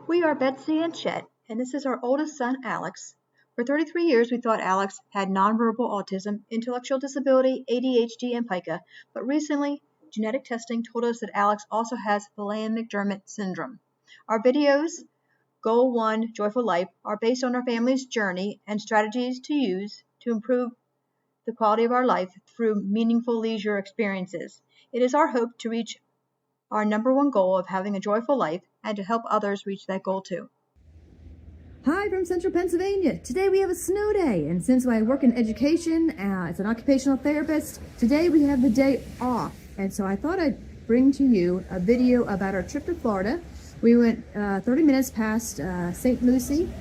We are Betsy and Chet, and this is our oldest son, Alex. For 33 years, we thought Alex had nonverbal autism, intellectual disability, ADHD, and Pica, but recently, genetic testing told us that Alex also has Phelan McDermid Syndrome. Our videos, Goal 1, Joyful Life, are based on our family's journey and strategies to use to improve the quality of our life through meaningful leisure experiences. It is our hope to reach our number one goal of having a joyful life and to help others reach that goal too. Hi from Central Pennsylvania. Today we have a snow day, and since I work in education as an occupational therapist, today we have the day off. And so I thought I'd bring to you a video about our trip to Florida. We went 30 minutes past St. Lucie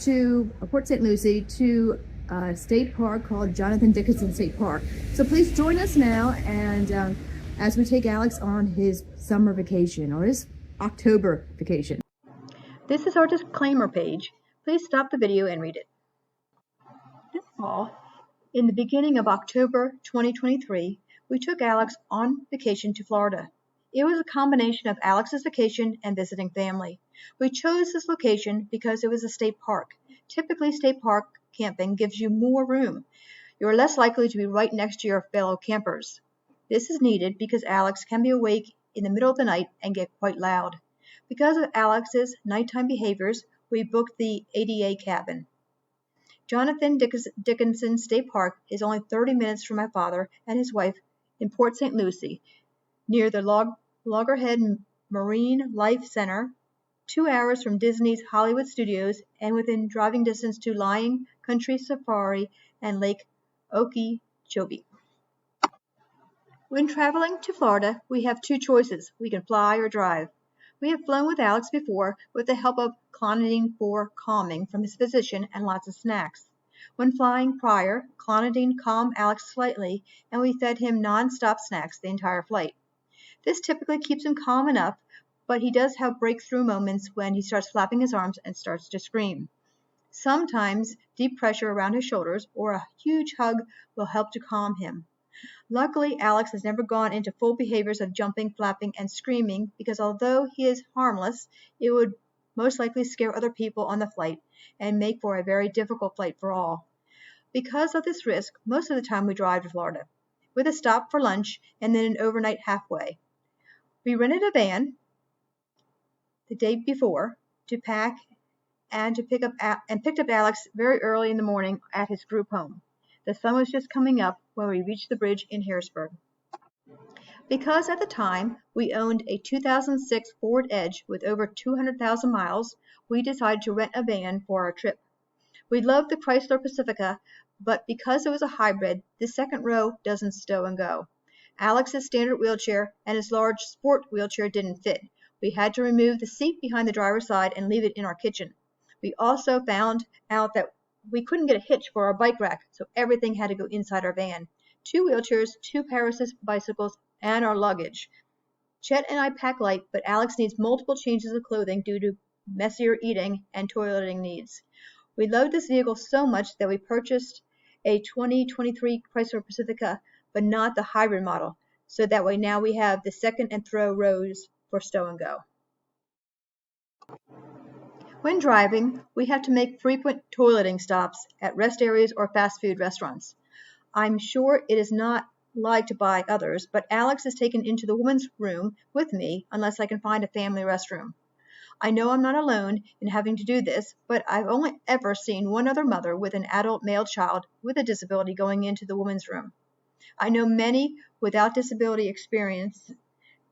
to Port St. Lucie to a state park called Jonathan Dickinson State Park. So please join us now and as we take Alex on his summer vacation or his October vacation. This is our disclaimer page. Please stop the video and read it. This fall, in the beginning of October 2023, we took Alex on vacation to Florida. It was a combination of Alex's vacation and visiting family. We chose this location because it was a state park. Typically, state park camping gives you more room. You are less likely to be right next to your fellow campers. This is needed because Alex can be awake in the middle of the night and get quite loud. Because of Alex's nighttime behaviors, we booked the ADA cabin. Jonathan Dickinson State Park is only 30 minutes from my father and his wife in Port St. Lucie, near the Loggerhead Marine Life Center, 2 hours from Disney's Hollywood Studios, and within driving distance to Lying Country Safari and Lake Okeechobee. When traveling to Florida, we have two choices. We can fly or drive. We have flown with Alex before with the help of clonidine for calming from his physician and lots of snacks. When flying prior, clonidine calmed Alex slightly, and we fed him non-stop snacks the entire flight. This typically keeps him calm enough, but he does have breakthrough moments when he starts flapping his arms and starts to scream. Sometimes deep pressure around his shoulders or a huge hug will help to calm him. Luckily, Alex has never gone into full behaviors of jumping, flapping, and screaming because although he is harmless, it would most likely scare other people on the flight and make for a very difficult flight for all. Because of this risk, most of the time we drive to Florida, with a stop for lunch and then an overnight halfway. We rented a van the day before to pack and picked up Alex very early in the morning at his group home. The sun was just coming up when we reached the bridge in Harrisburg. Because at the time we owned a 2006 Ford Edge with over 200,000 miles, we decided to rent a van for our trip. We loved the Chrysler Pacifica, but because it was a hybrid, the second row doesn't stow and go. Alex's standard wheelchair and his large sport wheelchair didn't fit. We had to remove the seat behind the driver's side and leave it in our kitchen. We also found out that we couldn't get a hitch for our bike rack, so everything had to go inside our van. 2 wheelchairs, 2 pair-assist bicycles, and our luggage. Chet and I pack light, but Alex needs multiple changes of clothing due to messier eating and toileting needs. We loved this vehicle so much that we purchased a 2023 Chrysler Pacifica, but not the hybrid model, so that way now we have the second and throw rows for stow and go. When driving, we have to make frequent toileting stops at rest areas or fast food restaurants. I'm sure it is not liked by others, but Alex is taken into the women's room with me unless I can find a family restroom. I know I'm not alone in having to do this, but I've only ever seen one other mother with an adult male child with a disability going into the women's room. I know many without disability experience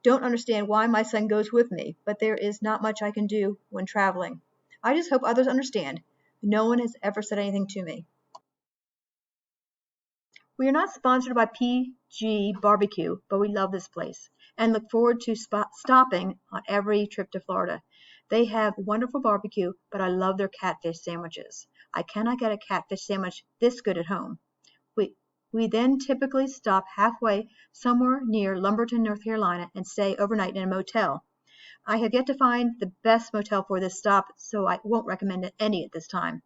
don't understand why my son goes with me, but there is not much I can do when traveling. I just hope others understand. No one has ever said anything to me. We are not sponsored by PG Barbecue, but we love this place and look forward to stopping on every trip to Florida. They have wonderful barbecue, but I love their catfish sandwiches. I cannot get a catfish sandwich this good at home. We then typically stop halfway somewhere near Lumberton, North Carolina, and stay overnight in a motel. I have yet to find the best motel for this stop, so I won't recommend any at this time.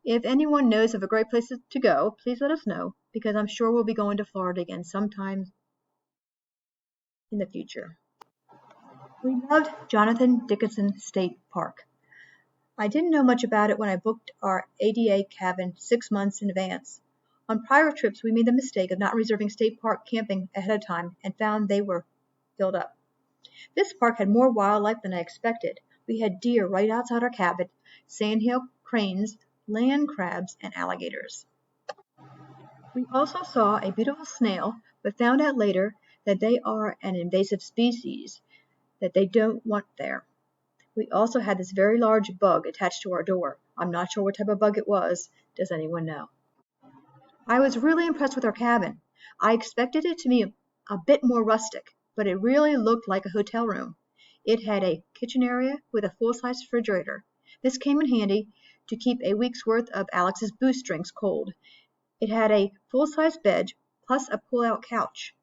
If anyone knows of a great place to go, please let us know, because I'm sure we'll be going to Florida again sometime in the future. We loved Jonathan Dickinson State Park. I didn't know much about it when I booked our ADA cabin 6 months in advance. On prior trips, we made the mistake of not reserving state park camping ahead of time and found they were filled up. This park had more wildlife than I expected. We had deer right outside our cabin, sandhill cranes, land crabs, and alligators. We also saw a beautiful snail, but found out later that they are an invasive species that they don't want there. We also had this very large bug attached to our door. I'm not sure what type of bug it was. Does anyone know? I was really impressed with our cabin. I expected it to be a bit more rustic, but it really looked like a hotel room. It had a kitchen area with a full-size refrigerator. This came in handy to keep a week's worth of Alex's Boost drinks cold. It had a full-size bed plus a pull-out couch.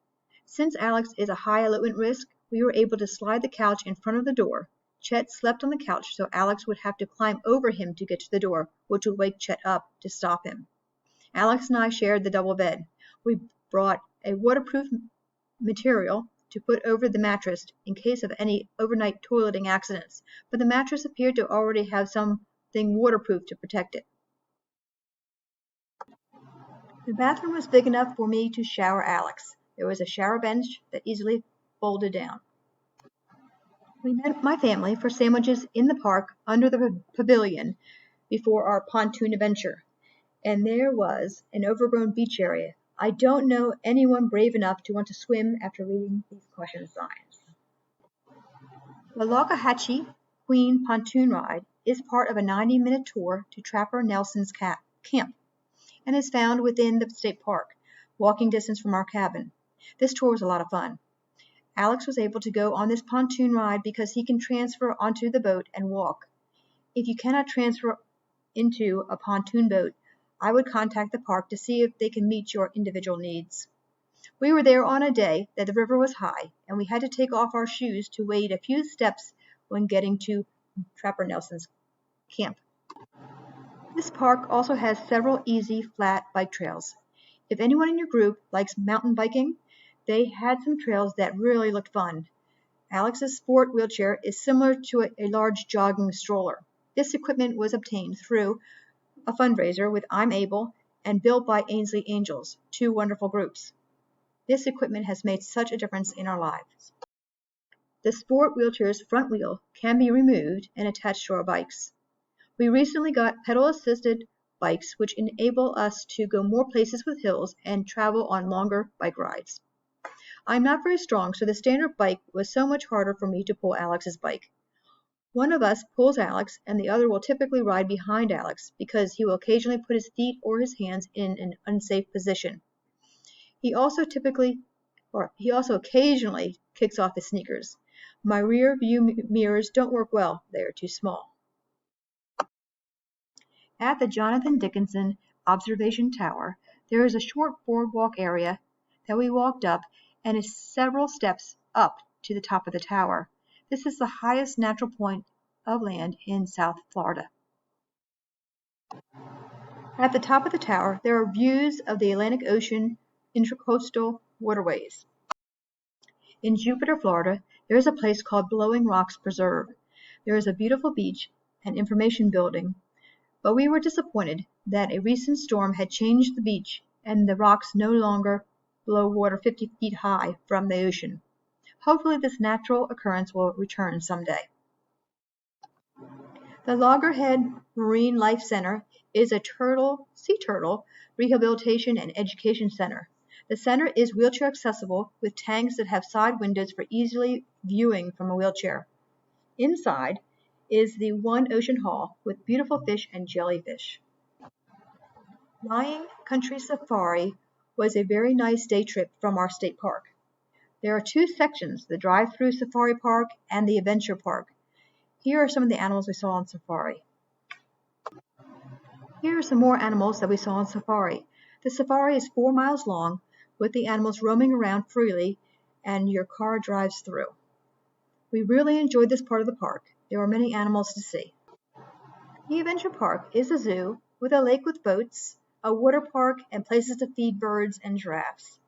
Since Alex is a high elopement risk, we were able to slide the couch in front of the door. Chet slept on the couch, so Alex would have to climb over him to get to the door, which would wake Chet up to stop him. Alex and I shared the double bed. We brought a waterproof material to put over the mattress in case of any overnight toileting accidents, but the mattress appeared to already have something waterproof to protect it. The bathroom was big enough for me to shower Alex. There was a shower bench that easily folded down. We met my family for sandwiches in the park under the pavilion before our pontoon adventure, and there was an overgrown beach area. I don't know anyone brave enough to want to swim after reading these caution signs. The Lokahatchee Queen pontoon ride is part of a 90-minute tour to Trapper Nelson's camp and is found within the state park, walking distance from our cabin. This tour was a lot of fun. Alex was able to go on this pontoon ride because he can transfer onto the boat and walk. If you cannot transfer into a pontoon boat, I would contact the park to see if they can meet your individual needs. We were there on a day that the river was high, and we had to take off our shoes to wade a few steps when getting to Trapper Nelson's camp. This park also has several easy, flat bike trails. If anyone in your group likes mountain biking, they had some trails that really looked fun. Alex's sport wheelchair is similar to a large jogging stroller. This equipment was obtained through a fundraiser with I'm Able and built by Ainsley Angels, two wonderful groups. This equipment has made such a difference in our lives. The sport wheelchair's front wheel can be removed and attached to our bikes. We recently got pedal-assisted bikes which enable us to go more places with hills and travel on longer bike rides. I'm not very strong, so the standard bike was so much harder for me to pull Alex's bike. One of us pulls Alex, and the other will typically ride behind Alex because he will occasionally put his feet or his hands in an unsafe position. He also occasionally kicks off his sneakers. My rear view mirrors don't work well. They are too small. At the Jonathan Dickinson Observation Tower, there is a short boardwalk area that we walked up and is several steps up to the top of the tower. This is the highest natural point of land in South Florida. At the top of the tower, there are views of the Atlantic Ocean intracoastal waterways. In Jupiter, Florida, there is a place called Blowing Rocks Preserve. There is a beautiful beach and information building, but we were disappointed that a recent storm had changed the beach and the rocks no longer blow water 50 feet high from the ocean. Hopefully this natural occurrence will return someday. The Loggerhead Marine Life Center is a sea turtle rehabilitation and education center. The center is wheelchair accessible with tanks that have side windows for easily viewing from a wheelchair. Inside is the One Ocean Hall with beautiful fish and jellyfish. Lying Country Safari was a very nice day trip from our state park. There are two sections, the drive-through safari park and the adventure park. Here are some of the animals we saw on safari. Here are some more animals that we saw on safari. The safari is 4 miles long with the animals roaming around freely and your car drives through. We really enjoyed this part of the park. There were many animals to see. The adventure park is a zoo with a lake with boats, a water park, and places to feed birds and giraffes.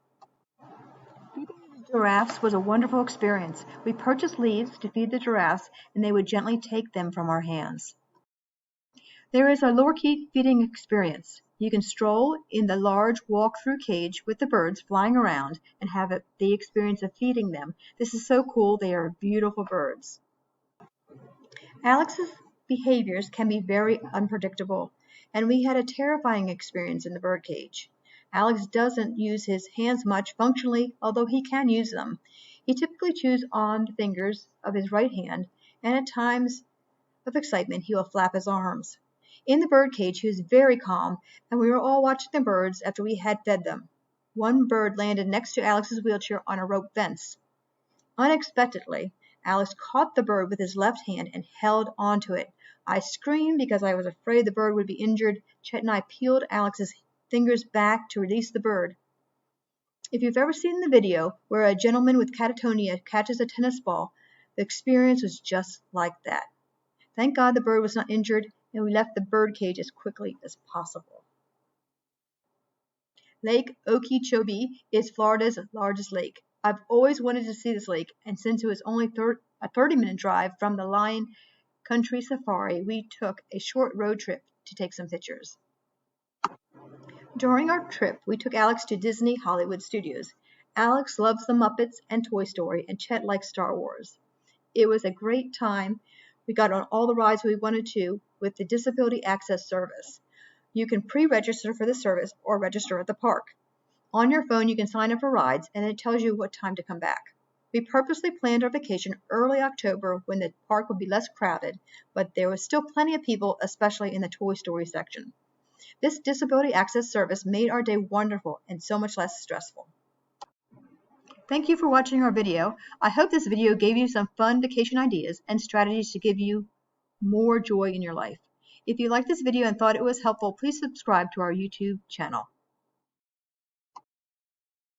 Feeding the giraffes was a wonderful experience. We purchased leaves to feed the giraffes, and they would gently take them from our hands. There is a lorikeet feeding experience. You can stroll in the large walk-through cage with the birds flying around and have the experience of feeding them. This is so cool. They are beautiful birds. Alex's behaviors can be very unpredictable, and we had a terrifying experience in the bird cage. Alex doesn't use his hands much functionally, although he can use them. He typically chews on the fingers of his right hand, and at times of excitement he will flap his arms. In the bird cage he was very calm, and we were all watching the birds after we had fed them. One bird landed next to Alex's wheelchair on a rope fence. Unexpectedly, Alex caught the bird with his left hand and held onto it. I screamed because I was afraid the bird would be injured. Chet and I peeled Alex's fingers back to release the bird. If you've ever seen the video where a gentleman with catatonia catches a tennis ball, the experience was just like that. Thank God the bird was not injured, and we left the bird cage as quickly as possible. Lake Okeechobee is Florida's largest lake. I've always wanted to see this lake, and since it was only a 30-minute drive from the Lion Country Safari, we took a short road trip to take some pictures. During our trip, we took Alex to Disney Hollywood Studios. Alex loves the Muppets and Toy Story, and Chet likes Star Wars. It was a great time. We got on all the rides we wanted to with the Disability Access Service. You can pre-register for the service or register at the park. On your phone, you can sign up for rides, and it tells you what time to come back. We purposely planned our vacation early October when the park would be less crowded, but there was still plenty of people, especially in the Toy Story section. This Disability Access Service made our day wonderful and so much less stressful. Thank you for watching our video. I hope this video gave you some fun vacation ideas and strategies to give you more joy in your life. If you liked this video and thought it was helpful, please subscribe to our YouTube channel.